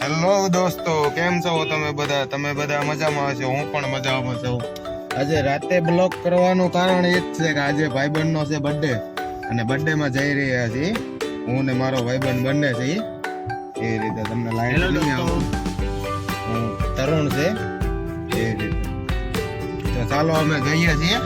Hello દોસ્તો, કેમ છો તમે બધા? તમે બધા મજામાં હશો, હું પણ મજામાં છું. આજે રાતે બ્લોગ કરવાનું કારણ એ જ છે કે આજે ભાઈબંધનો છે બર્થડે અને બર્થડેમાં જઈ રહ્યા છીએ. હું ને મારો ભાઈબંધ બંને છે એ રીતે. તમને લાઈટ નહીં આવું, હું તરુણ છે એ રીતે. તો ચાલો અમે જઈએ છીએ.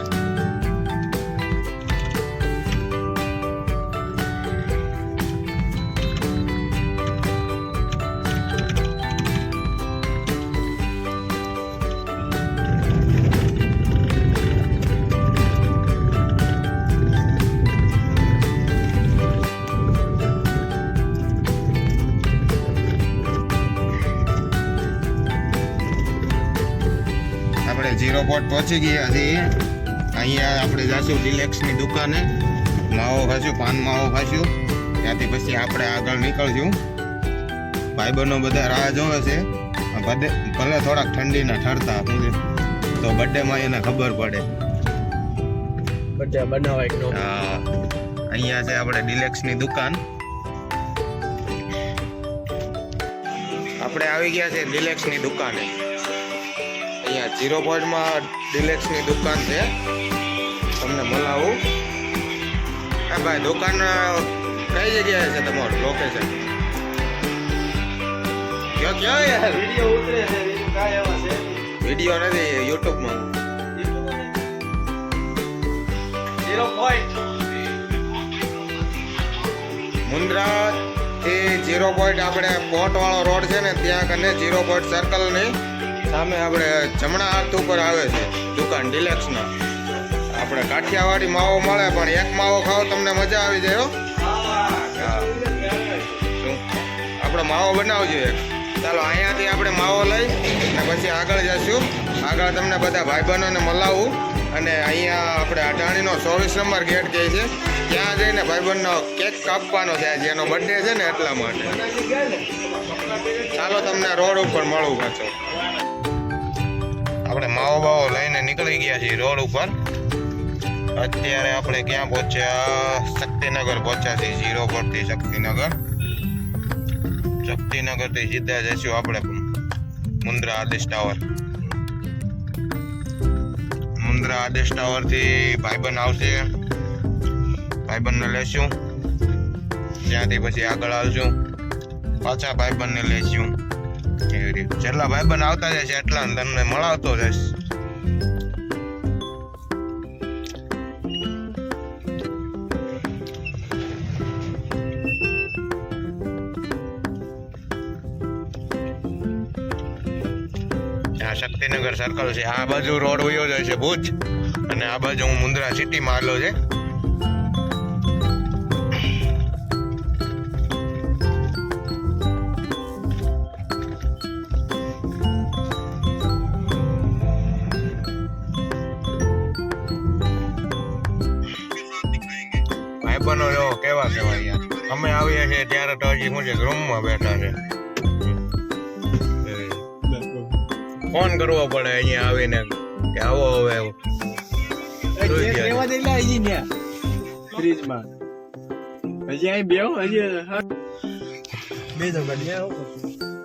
આપણે 0 પોઈન્ટ પહોંચી ગયા છીએ. અહીંયા આપણે જાશું ડિલેક્સની દુકાને, માવો ખાશું, પાન માવો ખાશું. ત્યાંથી પછી આપણે આગળ નીકળશું. ભાઈબંધો બધા રાહ જોવે છે, ભલે થોડાક ઠંડીના ઠરતા તો બર્થડેમાં એને ખબર પડે. હા, અહીંયા છે આપણે ડિલેક્સની દુકાન. આપણે આવી ગયા છે ડિલેક્સની દુકાને. અહીંયા 0 પોઈન્ટમાં ડિલેક્સની દુકાન છે. તમને મળાવું. હા ભાઈ, દુકાન કઈ જગ્યાએ છે તમારું લોકેશન? ક્યાં ક્યાં યાર? વિડિયો ઉતરે છે, કાય એવા છે. વિડિયો નથી, યુટ્યુબમાં. 0 પોઈન્ટ મુન્દ્રા થી 0 પોઈન્ટ આપણે પોર્ટ વાળો રોડ છે ને, ત્યાં કને 0 પોઈન્ટ સર્કલ ની સામે આપણે જમણા હાથ ઉપર આવે છે દુકાન ડિલેક્સના. આપણે કાઠિયાવાડી માવો મળે, પણ એક માવો ખાઓ તમને મજા આવી જાય. આપણે માવો બનાવજો એક. ચાલો, અહીંયાથી આપણે માવો લઈ અને પછી આગળ જઈશું. આગળ તમને બધા ભાઈબંધોને મળાવું. અને અહીંયા આપણે અઢાણીનો 24 નંબર ગેટ કહે છે, ત્યાં જઈને ભાઈબંધનો કેક કાપવાનો છે જેનો બર્થડે છે ને, એટલા માટે. ચાલો, તમને રોડ ઉપર મળું પાછો. આપણે માવો બાવો લઈને નીકળી ગયા છીએ રોડ ઉપર. અત્યારે આપણે ક્યાં પહોંચ્યા? શક્તિનગર પહોંચ્યા છીએ. 0 પરથી શક્તિનગર થી સીધા જઈશું આપણે મુન્દ્રા આદેશ ટાવર. મુન્દ્રા આદેશ ટાવર થી ભાઈબંધ આવશે, ભાઈબંધને લેશું. ત્યાંથી પછી આગળ આવશું, પાછા ભાઈબંધને લેશું. એવી રીતે જેટલા ભાઈબંધ આવતા જશે એટલા તમને મળાવતો જઈશ. આ શક્તિનગર સર્કલ છે. આ બાજુ રોડ વયો જાય છે ભુજ, અને આ બાજુ હું મુન્દ્રા સિટીમાં આવેલો છે. ભાઈબંધો જો કેવા યાર. અમે આવીએ છીએ ત્યારે તો હજી શું છે, રૂમમાં બેઠા છે. ફોન કરવો પડે અહીંયા આવીને કે આવો હવે ફ્રીજમાં હજી અહીં બેહો.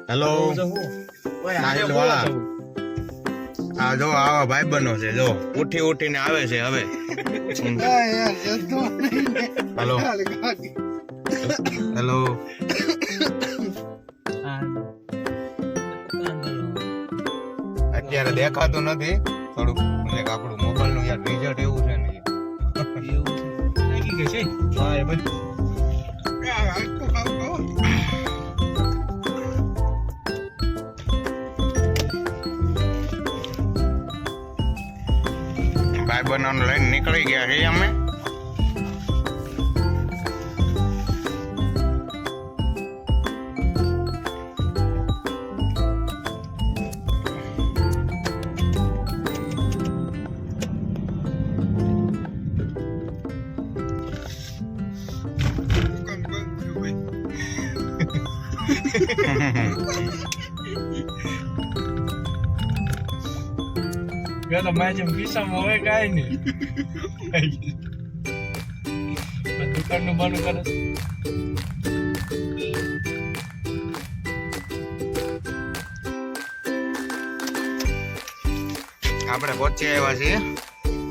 હેલો સાહિલ વાળા, આ જો આવા ભાઈબંધો છે, જો ઉઠીને આવે છે હવે. Hello hello. અત્યારે દેખાતું નથી થોડુંક, આપણું મોબાઈલ નું યાર રિઝલ્ટ એવું છે ને. ભાઈબંધોને લઈને નીકળી ગયા છીએ અમે. પેલા માજમ કિસ્સામાં હોય કાંઈ નહીં. દુકાનનું બાનું કરે. આપણે પહોંચી આવ્યા છીએ.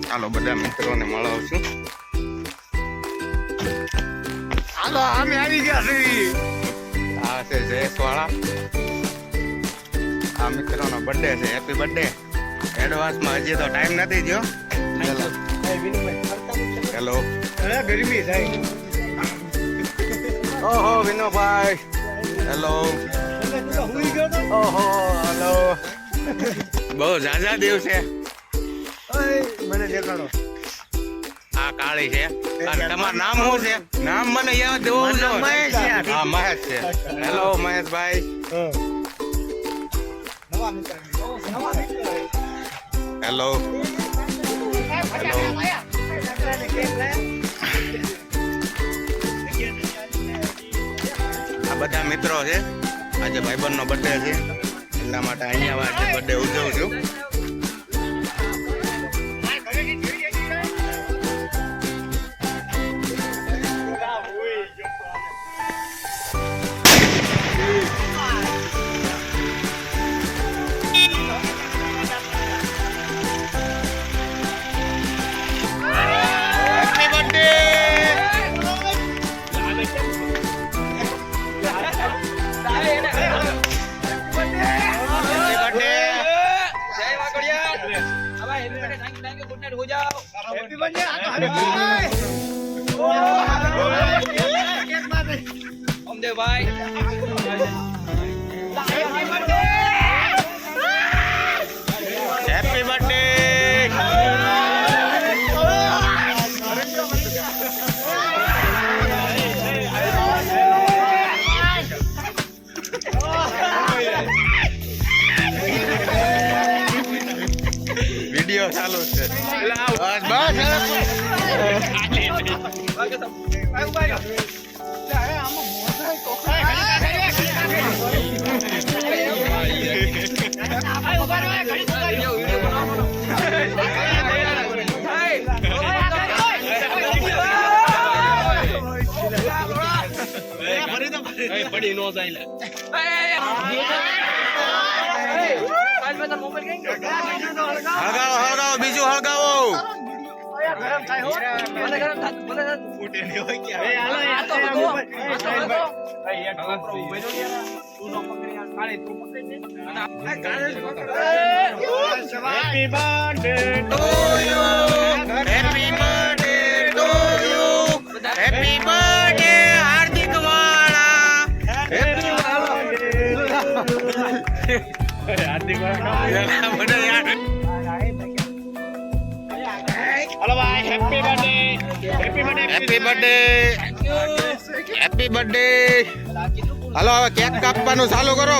ચાલો બધા મિત્રોને મળાવશું. હાલો અમે આવી ગયા છીએ. આ છે જયેશ વાળા. આ મિત્રોનો બર્થડે છે. Happy birthday. એડવાન્સમાં હજી તો ટાઈમ નથી થયો. હેલો. ગરમી થાય. ઓહો વિનોભાઈ. હેલો. ઓહો હેલો. બહુ ઝાઝા દિવસે. મને દેખાડો. આ કાળી છે. અને તમારું નામ શું છે? નામ મને યાદ હોવું જોઈએ. મહેશ છે. હા મહેશ છે. હેલો મહેશભાઈ. હેલો. હેલો. આ બધા મિત્રો છે. આજે ભાઈબંધનો બર્થડે છે એટલા માટે અહીંયા આજે બર્થડે ઉજવું છું. Happy birthday. વિડિયો ચાલુ છે. પડી નો જાય. હળગાવો હળગાવો બીજું હળગાવો. Happy birthday to you. Happy birthday to you. Happy birthday હાર્દિક વાળા. હાર્દિક વાળા. હેલો ભાઈ. Happy birthday. Happy birthday. Happy birthday. હાલો હવે કેક કાપવાનું ચાલુ કરો.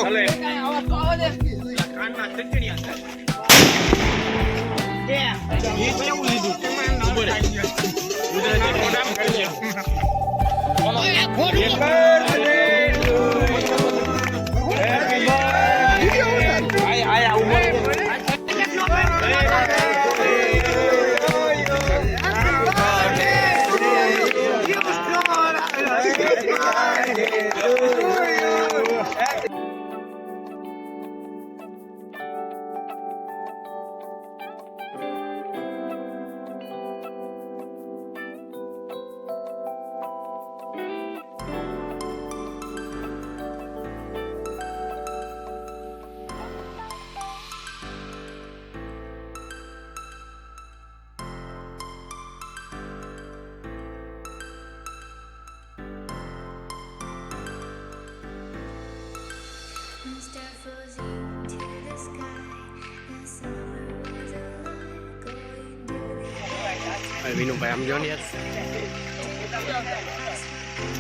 વિનુભાઈ આમ જો ને યાર.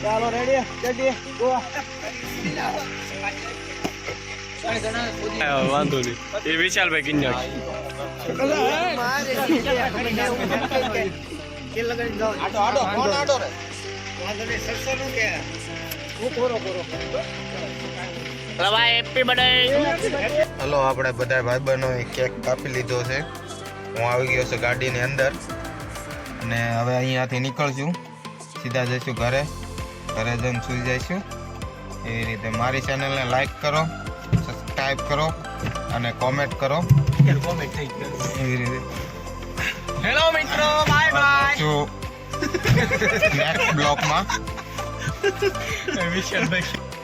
ચાલો રેડી રેડી ગો. વાંધો નહીં. એ વિશાલભાઈ કિન્યા. હલો આપણે બધા ભાઈબંધો કેક કાપી લીધો છે. હું આવી ગયો છું ગાડીની અંદર અને હવે અહીંયાથી નીકળશું. સીધા જઈશું ઘરે. ઘરે જઈને સૂઈ જઈશું. એવી રીતે મારી ચેનલને લાઈક કરો, સબસ્ક્રાઈબ કરો અને કોમેન્ટ કરો. એવી રીતે હેલો મિત્રો, બાય બાય. જો નેક્સ્ટ બ્લોકમાં વિશાલભાઈ